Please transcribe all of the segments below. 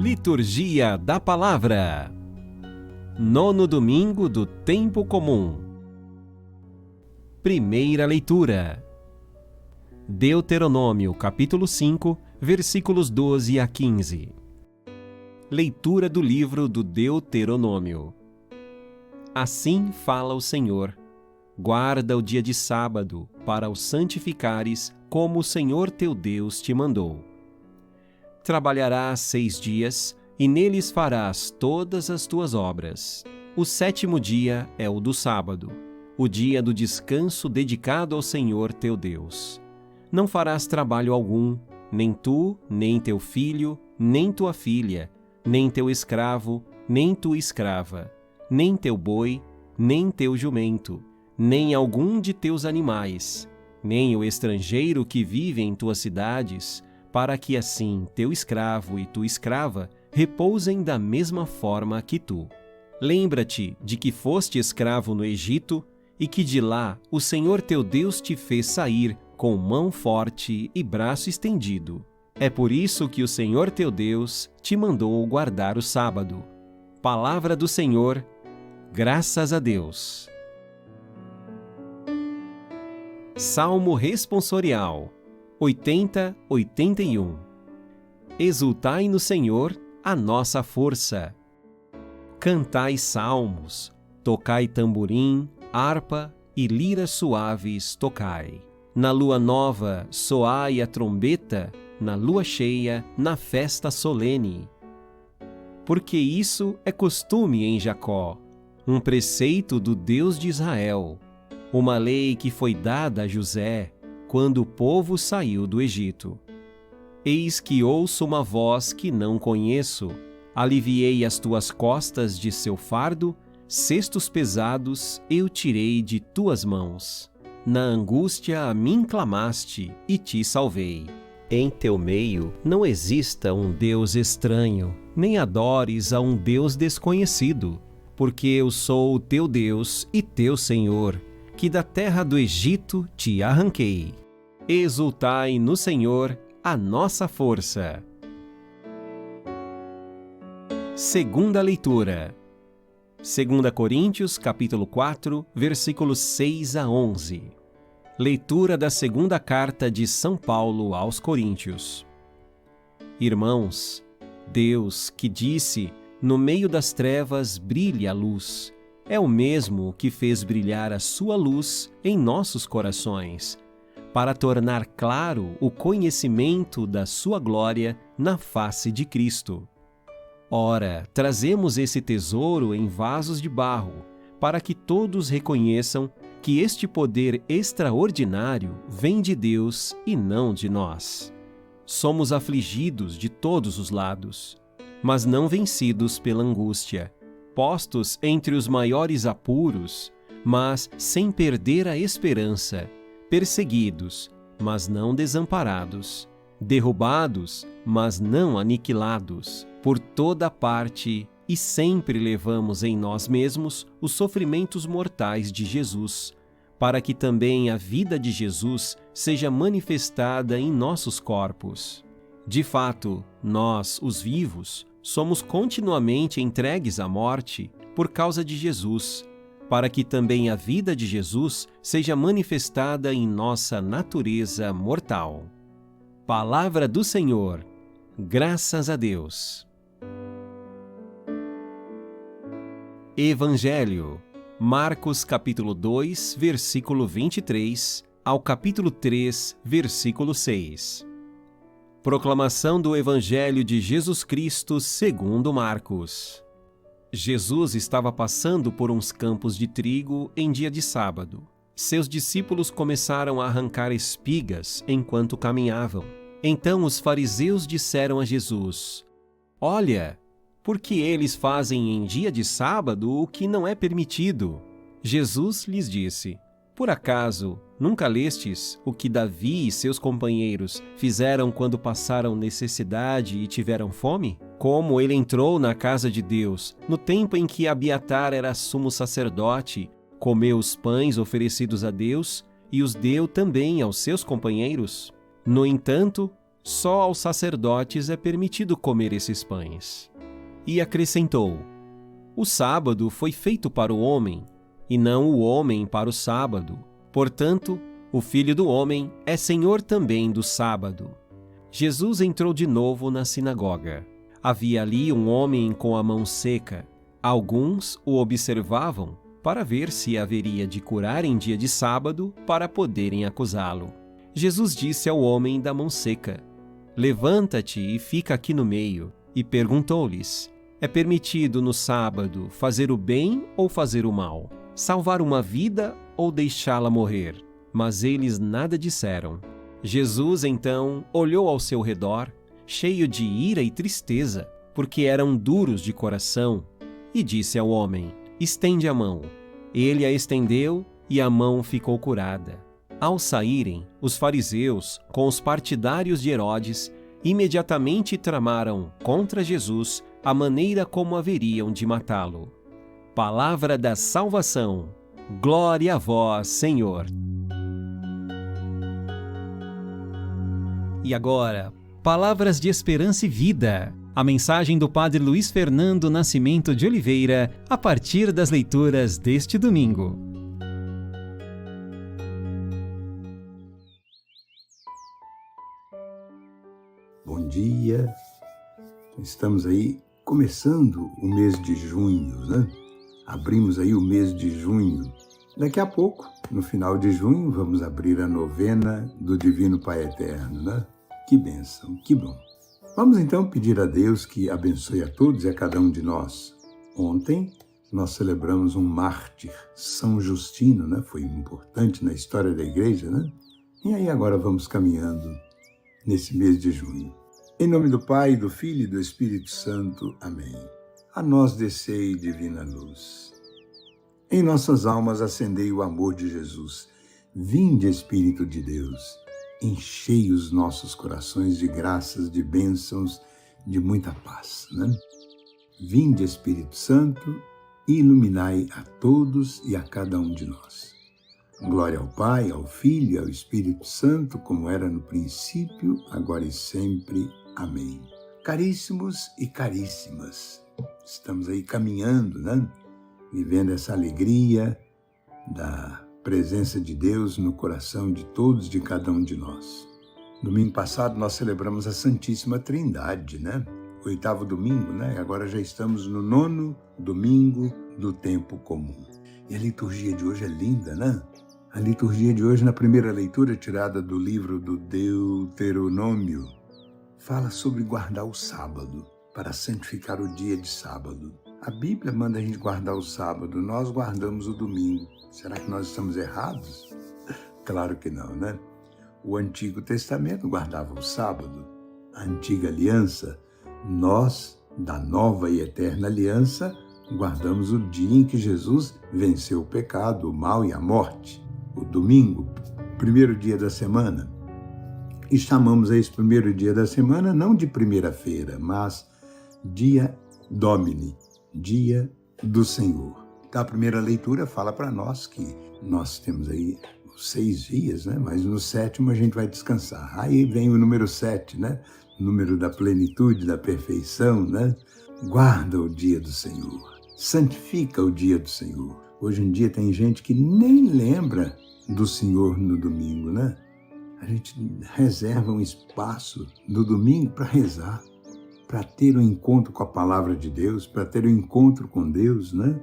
Liturgia da Palavra. Nono domingo do tempo comum. Primeira leitura. Deuteronômio, capítulo 5, versículos 12 a 15. Leitura do livro do Deuteronômio. Assim fala o Senhor: guarda o dia de sábado para o santificares, como o Senhor teu Deus te mandou. Trabalharás 6 dias, e neles farás todas as tuas obras. O 7º dia é o do sábado, o dia do descanso dedicado ao Senhor teu Deus. Não farás trabalho algum, nem tu, nem teu filho, nem tua filha, nem teu escravo, nem tua escrava, nem teu boi, nem teu jumento, nem algum de teus animais, nem o estrangeiro que vive em tuas cidades, para que assim teu escravo e tua escrava repousem da mesma forma que tu. Lembra-te de que foste escravo no Egito e que de lá o Senhor teu Deus te fez sair com mão forte e braço estendido. É por isso que o Senhor teu Deus te mandou guardar o sábado. Palavra do Senhor, graças a Deus. Salmo responsorial 80-81. Exultai no Senhor, a nossa força. Cantai salmos, tocai tamborim, harpa e liras suaves tocai. Na lua nova soai a trombeta, na lua cheia, na festa solene. Porque isso é costume em Jacó, um preceito do Deus de Israel, uma lei que foi dada a José, quando o povo saiu do Egito. Eis que ouço uma voz que não conheço, aliviei as tuas costas de seu fardo, cestos pesados eu tirei de tuas mãos. Na angústia a mim clamaste e te salvei. Em teu meio não exista um Deus estranho, nem adores a um Deus desconhecido, porque eu sou o teu Deus e teu Senhor, que da terra do Egito te arranquei. Exultai no Senhor, a nossa força. Segunda leitura. 2 Coríntios, capítulo 4, versículos 6 a 11. Leitura da segunda carta de São Paulo aos Coríntios. Irmãos, Deus, que disse: no meio das trevas brilhe a luz, é o mesmo que fez brilhar a sua luz em nossos corações, para tornar claro o conhecimento da sua glória na face de Cristo. Ora, trazemos esse tesouro em vasos de barro, para que todos reconheçam que este poder extraordinário vem de Deus e não de nós. Somos afligidos de todos os lados, mas não vencidos pela angústia, postos entre os maiores apuros, mas sem perder a esperança, perseguidos, mas não desamparados, derrubados, mas não aniquilados, por toda parte, e sempre levamos em nós mesmos os sofrimentos mortais de Jesus, para que também a vida de Jesus seja manifestada em nossos corpos. De fato, nós, os vivos, somos continuamente entregues à morte por causa de Jesus, para que também a vida de Jesus seja manifestada em nossa natureza mortal. Palavra do Senhor. Graças a Deus. Evangelho. Marcos capítulo 2, versículo 23, ao capítulo 3, versículo 6. Proclamação do Evangelho de Jesus Cristo segundo Marcos. Jesus estava passando por uns campos de trigo em dia de sábado. Seus discípulos começaram a arrancar espigas enquanto caminhavam. Então os fariseus disseram a Jesus: olha, porque eles fazem em dia de sábado o que não é permitido. Jesus lhes disse: por acaso nunca lestes o que Davi e seus companheiros fizeram quando passaram necessidade e tiveram fome? Como ele entrou na casa de Deus no tempo em que Abiatar era sumo sacerdote, comeu os pães oferecidos a Deus e os deu também aos seus companheiros? No entanto, só aos sacerdotes é permitido comer esses pães. E acrescentou: o sábado foi feito para o homem, e não o homem para o sábado. Portanto, o Filho do Homem é Senhor também do sábado. Jesus entrou de novo na sinagoga. Havia ali um homem com a mão seca. Alguns o observavam para ver se haveria de curar em dia de sábado para poderem acusá-lo. Jesus disse ao homem da mão seca: levanta-te e fica aqui no meio. E perguntou-lhes: é permitido no sábado fazer o bem ou fazer o mal? Salvar uma vida ou deixá-la morrer? Mas eles nada disseram. Jesus, então, olhou ao seu redor, cheio de ira e tristeza, porque eram duros de coração, e disse ao homem: estende a mão. Ele a estendeu e a mão ficou curada. Ao saírem, os fariseus, com os partidários de Herodes, imediatamente tramaram contra Jesus a maneira como haveriam de matá-lo. Palavra da salvação. Glória a vós, Senhor. E agora, palavras de esperança e vida. A mensagem do Padre Luiz Fernando Nascimento de Oliveira, a partir das leituras deste domingo. Bom dia, estamos aí começando o mês de junho, né? Abrimos aí o mês de junho. Daqui a pouco, no final de junho, vamos abrir a novena do Divino Pai Eterno, né? Que bênção, que bom. Vamos então pedir a Deus que abençoe a todos e a cada um de nós. Ontem nós celebramos um mártir, São Justino, né? Foi importante na história da igreja, né? E aí agora vamos caminhando nesse mês de junho. Em nome do Pai, do Filho e do Espírito Santo. Amém. A nós descei divina luz. Em nossas almas acendei o amor de Jesus. Vinde, Espírito de Deus, enchei os nossos corações de graças, de bênçãos, de muita paz, né? Vinde, Espírito Santo, e iluminai a todos e a cada um de nós. Glória ao Pai, ao Filho e ao Espírito Santo, como era no princípio, agora e sempre. Amém. Caríssimos e caríssimas, estamos aí caminhando, né? Vivendo essa alegria da presença de Deus no coração de todos, de cada um de nós. Domingo passado nós celebramos a Santíssima Trindade, né? 8º domingo, né? Agora já estamos no 9º domingo do tempo comum. E a liturgia de hoje é linda, né? A liturgia de hoje, na primeira leitura tirada do livro do Deuteronômio, fala sobre guardar o sábado, para santificar o dia de sábado. A Bíblia manda a gente guardar o sábado, nós guardamos o domingo. Será que nós estamos errados? Claro que não, né? O Antigo Testamento guardava o sábado. A Antiga Aliança, nós, da Nova e Eterna Aliança, guardamos o dia em que Jesus venceu o pecado, o mal e a morte. O domingo, primeiro dia da semana. E chamamos esse primeiro dia da semana não de primeira-feira, mas dia Domini, dia do Senhor. Então, a primeira leitura fala para nós que nós temos aí 6 dias, né? Mas no 7º a gente vai descansar. Aí vem o número 7, né? O número da plenitude, da perfeição, né? Guarda o dia do Senhor, santifica o dia do Senhor. Hoje em dia tem gente que nem lembra do Senhor no domingo, né? A gente reserva um espaço no domingo para rezar, para ter um encontro com a palavra de Deus, para ter um encontro com Deus, né?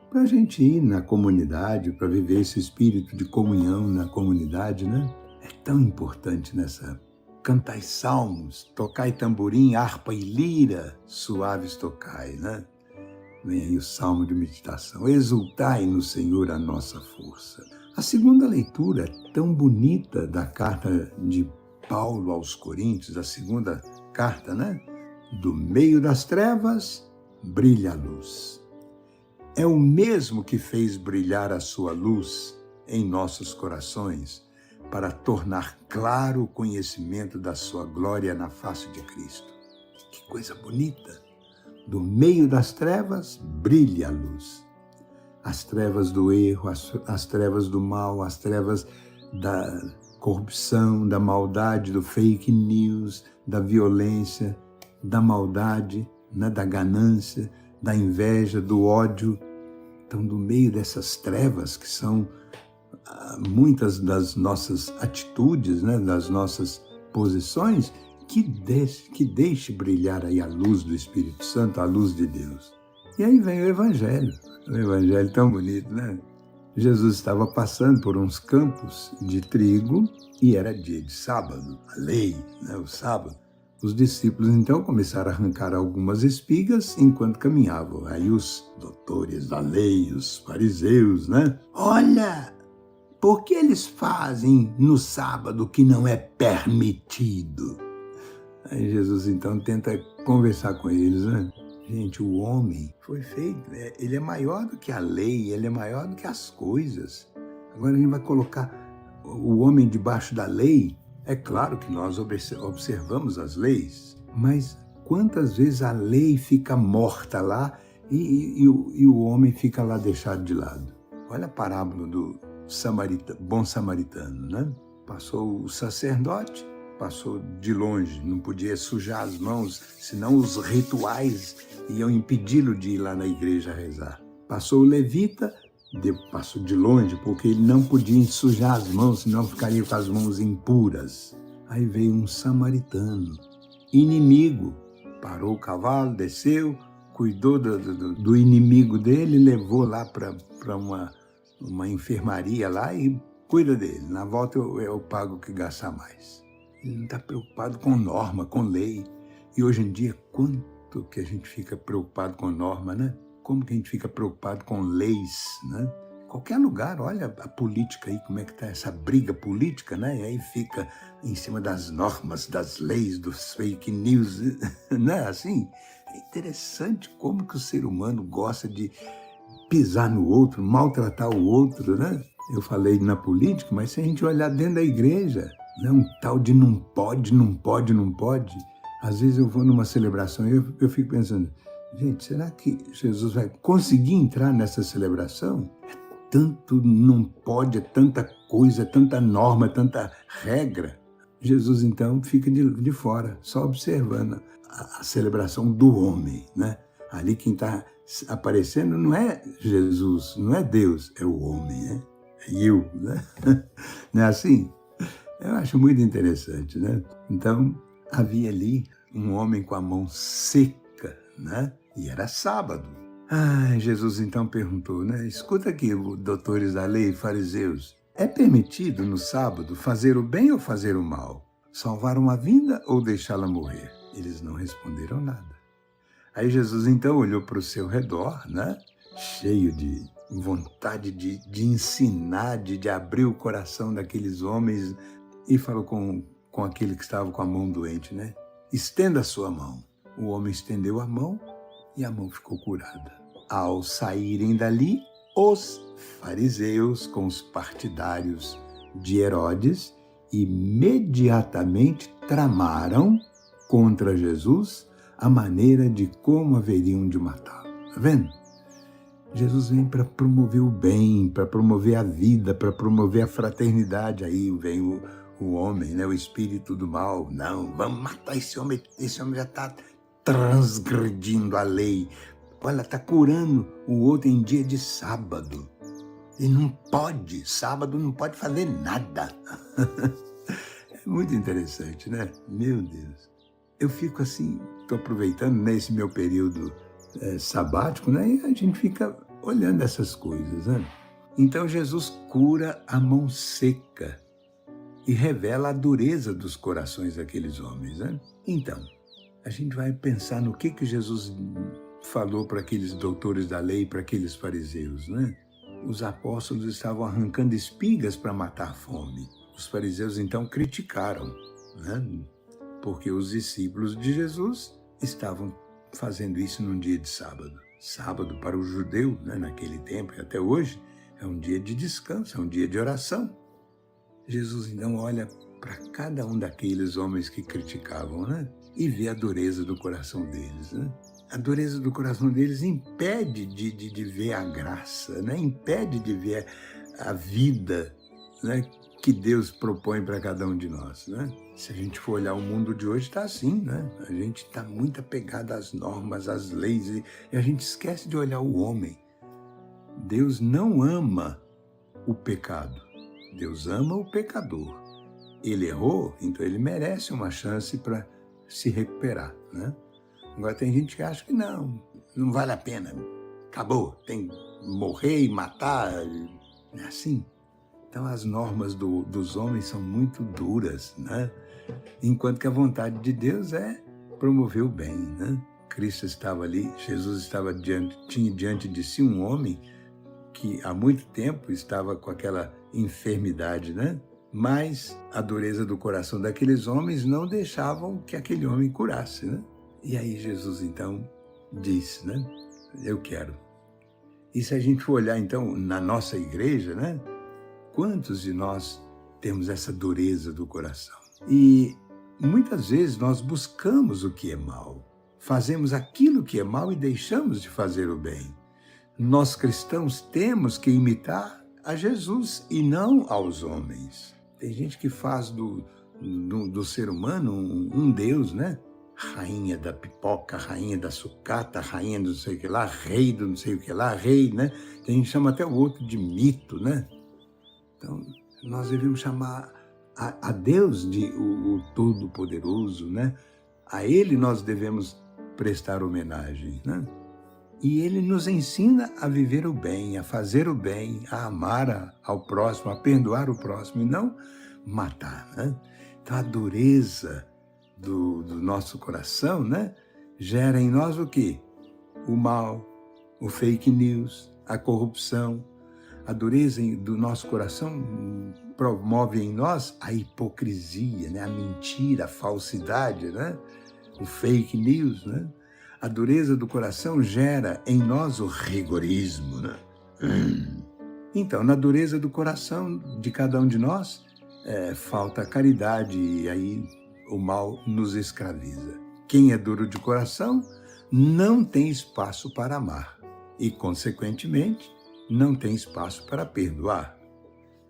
Para a gente ir na comunidade, para viver esse espírito de comunhão na comunidade, né? É tão importante nessa... Cantai salmos, tocai tamborim, harpa e lira, suaves tocai, né? Vem aí o salmo de meditação. Exultai no Senhor a nossa força. A segunda leitura é tão bonita da carta de Paulo aos Coríntios, a segunda carta, né? Do meio das trevas, brilha a luz. É o mesmo que fez brilhar a sua luz em nossos corações para tornar claro o conhecimento da sua glória na face de Cristo. Que coisa bonita! Do meio das trevas, brilha a luz. As trevas do erro, as trevas do mal, as trevas da corrupção, da maldade, do fake news, da violência, da maldade, né, da ganância, da inveja, do ódio. Então, do meio dessas trevas que são muitas das nossas atitudes, né, das nossas posições, que deixe brilhar aí a luz do Espírito Santo, a luz de Deus. E aí vem o Evangelho tão bonito, né? Jesus estava passando por uns campos de trigo e era dia de sábado, a lei, né, o sábado. Os discípulos então começaram a arrancar algumas espigas enquanto caminhavam. Aí os doutores da lei, os fariseus, né? Olha, por que eles fazem no sábado o que não é permitido? Aí Jesus então tenta conversar com eles, né? Gente, o homem foi feito, ele é maior do que a lei, ele é maior do que as coisas. Agora a gente vai colocar o homem debaixo da lei. É claro que nós observamos as leis, mas quantas vezes a lei fica morta lá e o homem fica lá deixado de lado? Olha a parábola do bom samaritano, né? Passou o sacerdote, passou de longe, não podia sujar as mãos, senão os rituais iam impedi-lo de ir lá na igreja rezar. Passou o levita, passou de longe, porque ele não podia sujar as mãos, senão ficaria com as mãos impuras. Aí veio um samaritano, inimigo, parou o cavalo, desceu, cuidou do inimigo dele, levou lá para uma enfermaria lá e cuida dele. Na volta eu pago o que gastar mais. Ele não está preocupado com norma, com lei. E hoje em dia, quanto que a gente fica preocupado com norma, né? Como que a gente fica preocupado com leis, né? Qualquer lugar, olha a política aí, como é que está essa briga política, né? E aí fica em cima das normas, das leis, dos fake news, né? Assim, é interessante como que o ser humano gosta de pisar no outro, maltratar o outro, né? Eu falei na política, mas se a gente olhar dentro da igreja, né? Um tal de não pode, não pode, não pode. Às vezes eu vou numa celebração e eu fico pensando, gente, será que Jesus vai conseguir entrar nessa celebração? É tanto não pode, é tanta coisa, é tanta norma, é tanta regra. Jesus, então, fica de fora, só observando a celebração do homem, né? Ali quem está aparecendo não é Jesus, não é Deus, é o homem, né? É eu, né? Não é assim? Eu acho muito interessante, né? Então, havia ali um homem com a mão seca, né? E era sábado. Jesus então perguntou, né? Escuta aqui, doutores da lei, fariseus. É permitido no sábado fazer o bem ou fazer o mal? Salvar uma vida ou deixá-la morrer? Eles não responderam nada. Aí Jesus então olhou para o seu redor, né? Cheio de vontade de ensinar, de abrir o coração daqueles homens e falou com aquele que estava com a mão doente, né? Estenda a sua mão. O homem estendeu a mão e a mão ficou curada. Ao saírem dali, os fariseus com os partidários de Herodes imediatamente tramaram contra Jesus a maneira de como haveriam de matá-lo. Está vendo? Jesus vem para promover o bem, para promover a vida, para promover a fraternidade. Aí vem o homem, né? O espírito do mal. Não, vamos matar esse homem já está transgredindo a lei. Olha, está curando o outro em dia de sábado. E não pode, sábado não pode fazer nada. É muito interessante, né? Meu Deus. Eu fico assim, estou aproveitando nesse meu período sabático, né? E a gente fica olhando essas coisas, né? Então Jesus cura a mão seca e revela a dureza dos corações daqueles homens, né? Então, a gente vai pensar no que Jesus falou para aqueles doutores da lei, para aqueles fariseus, né? Os apóstolos estavam arrancando espigas para matar a fome. Os fariseus então criticaram, né? Porque os discípulos de Jesus estavam fazendo isso num dia de sábado. Sábado para o judeu, né, naquele tempo e até hoje, é um dia de descanso, é um dia de oração. Jesus então olha para cada um daqueles homens que criticavam, né, e vê a dureza do coração deles, né? A dureza do coração deles impede de ver a graça, né? Impede de ver a vida, né? que Deus propõe para cada um de nós, né? Se a gente for olhar o mundo de hoje, está assim, né? A gente está muito apegado às normas, às leis, e a gente esquece de olhar o homem. Deus não ama o pecado, Deus ama o pecador. Ele errou, então ele merece uma chance para se recuperar, né? Agora tem gente que acha que não vale a pena, acabou, tem que morrer e matar, não é assim. Então as normas dos homens são muito duras, né? Enquanto que a vontade de Deus é promover o bem, né? Cristo estava ali, Jesus tinha diante de si um homem que há muito tempo estava com aquela enfermidade, né? Mas a dureza do coração daqueles homens não deixavam que aquele homem curasse, né? E aí Jesus então disse, né? Eu quero. E se a gente for olhar então na nossa igreja, né? Quantos de nós temos essa dureza do coração? E muitas vezes nós buscamos o que é mal, fazemos aquilo que é mal e deixamos de fazer o bem. Nós cristãos temos que imitar a Jesus e não aos homens. Tem gente que faz do ser humano um Deus, né? Rainha da pipoca, rainha da sucata, rainha do não sei o que lá, rei do não sei o que lá, rei, né? Tem gente que chama até o outro de mito, né? Então, nós devemos chamar a Deus de o Todo-Poderoso, né? A Ele nós devemos prestar homenagem, né? E Ele nos ensina a viver o bem, a fazer o bem, a amar ao próximo, a perdoar o próximo e não matar, né? Então, a dureza do nosso coração, né? Gera em nós o quê? O mal, o fake news, a corrupção. A dureza do nosso coração promove em nós a hipocrisia, né? A mentira, a falsidade, né? O fake news, né? A dureza do coração gera em nós o rigorismo, né? Então, na dureza do coração de cada um de nós, falta a caridade e aí o mal nos escraviza. Quem é duro de coração não tem espaço para amar e, consequentemente, não tem espaço para perdoar,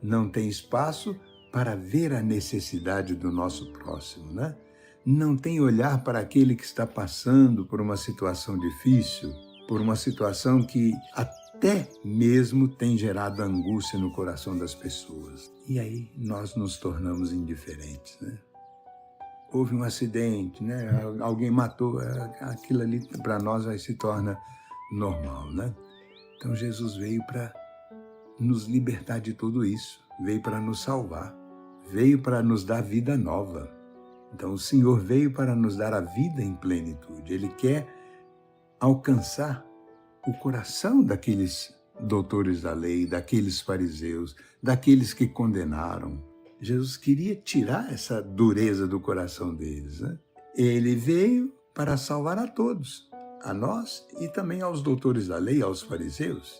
não tem espaço para ver a necessidade do nosso próximo, né? Não tem olhar para aquele que está passando por uma situação difícil, por uma situação que até mesmo tem gerado angústia no coração das pessoas. E aí nós nos tornamos indiferentes, né? Houve um acidente, né? Alguém matou, aquilo ali para nós aí se torna normal, né? Então Jesus veio para nos libertar de tudo isso, veio para nos salvar, veio para nos dar vida nova. Então o Senhor veio para nos dar a vida em plenitude. Ele quer alcançar o coração daqueles doutores da lei, daqueles fariseus, daqueles que condenaram. Jesus queria tirar essa dureza do coração deles, né? Ele veio para salvar a todos, a nós e também aos doutores da lei, aos fariseus.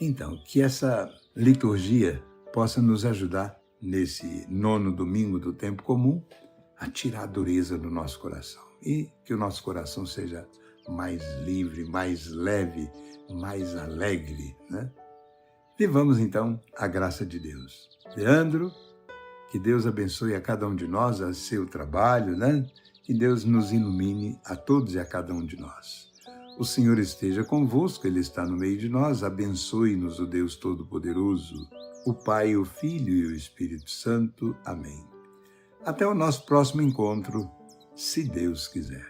Então, que essa liturgia possa nos ajudar nesse 9º domingo do tempo comum a tirar a dureza do nosso coração e que o nosso coração seja mais livre, mais leve, mais alegre, né? Vivamos então a graça de Deus. Leandro, que Deus abençoe a cada um de nós, a seu trabalho, né? Que Deus nos ilumine a todos e a cada um de nós. O Senhor esteja convosco, Ele está no meio de nós, abençoe-nos o Deus Todo-Poderoso, o Pai, o Filho e o Espírito Santo. Amém. Até o nosso próximo encontro, se Deus quiser.